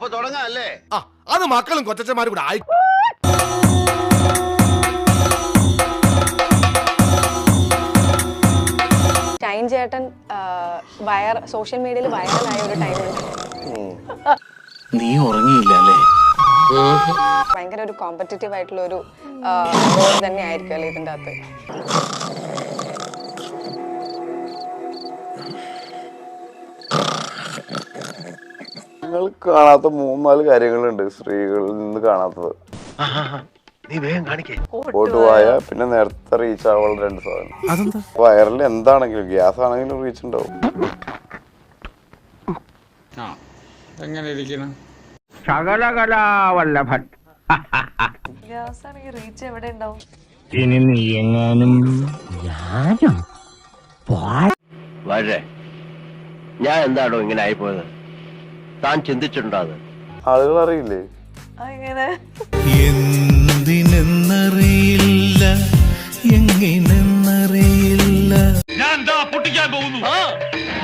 അപ്പൊ തുടങ്ങാം അല്ലേ? അത് മക്കളും കൊച്ചന്മാരും കൂടെ ആയി. ഷൈൻ ചേട്ടൻ സോഷ്യൽ മീഡിയയിൽ വൈറലായ ഒരു ടൈമുണ്ട്. നീ ഉറങ്ങിയില്ല അല്ലേ? ഭയങ്കര ഒരു കോമ്പറ്റീറ്റീവ് ആയിട്ടുള്ള ഒരു തന്നെ ആയിരിക്കും അല്ലേ ഇതിൻ്റെ അകത്ത്. നിങ്ങൾ കാണാത്ത 3-4 കാര്യങ്ങളുണ്ട് സ്ത്രീകളിൽ നിന്ന് കാണാത്തത്. കോട്ട് പോയ പിന്നെ നേരത്തെ റീച്ച് ആവാനുള്ള 2 സാധനം. വയറിൽ എന്താണെങ്കിലും ഗ്യാസ് ആണെങ്കിലും റീച്ച് ഉണ്ടാവും. ഇനി നീ എങ്ങാനും ഞാൻ എന്താണോ ഇങ്ങനെ ആയിപ്പോയത്? താൻ ചിന്തിച്ചിട്ടുണ്ടോ അത്? ആളുകൾ അറിയില്ലേ? എന്തിനെന്നറിയില്ല എങ്ങനെന്നറിയില്ല. ഞാൻ പൊട്ടിക്കാൻ പോകുന്നു.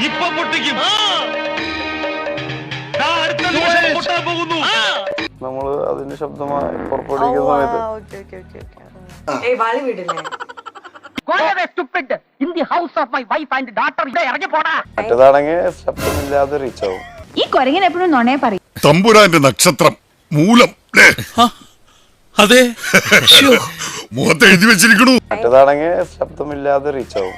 ഇപ്പൊ പൊട്ടിക്കും. പോകുന്നു. നമ്മള് അതിന്റെ ശബ്ദമായി പുറപ്പെടുവിക്കുന്ന സമയത്ത് മറ്റേതാണെങ്കിൽ ശബ്ദമില്ലാതെ റീച്ച് ആവും. ഈ കൊരങ്ങൻ എപ്പോഴും നുണയെ പറയും. തമ്പുരാന്റെ നക്ഷത്രം മൂലം. അതെ, മുഖത്ത് എഴുതി വെച്ചിരിക്കണു. മറ്റേതാണെങ്കിൽ ശബ്ദമില്ലാതെ റീച്ച് ആവും.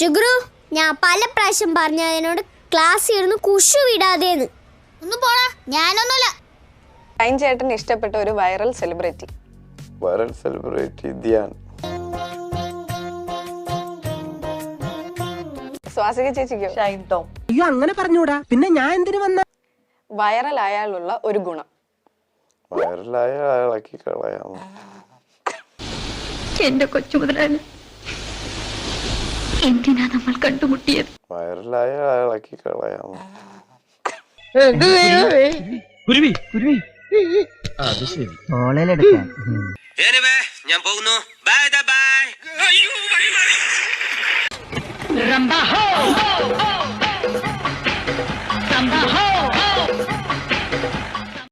ജുഗ്രു, ഞാൻ പല പ്രാവശ്യം പറഞ്ഞ അതിനോട് ക്ലാസ് ഇരുന്ന് കുഷു വിടാതെന്ന്. ഒന്ന് പോടാ, ഞാനൊന്നുമില്ല. ഷൈൻ ചേട്ടൻ ഇഷ്ടപ്പെട്ട ഒരു viral celebrity. Viral celebrity Dhyan. Swasika ചേച്ചിക്കോ? ഷൈൻ ടോം. അയ്യോ അങ്ങനെ പറഞ്ഞൂടാ, പിന്നെ ഞാൻ എന്തിനു വന്ന? വൈറൽ ആയാലുള്ള ഒരു ഗുണം. വൈറലായ അയാളാക്കി കളയാം. എന്റെ കൊച്ചു മുതലാളി, എന്തിനാ നമ്മൾ കണ്ടുമുട്ടിയത്? വൈറലായ അയാളാക്കി കളയാം. അത് ശരി, ഓളയിലെടുക്കാൻ. ഞാൻ പോകുന്നു. Bye bye. റംബാഹോ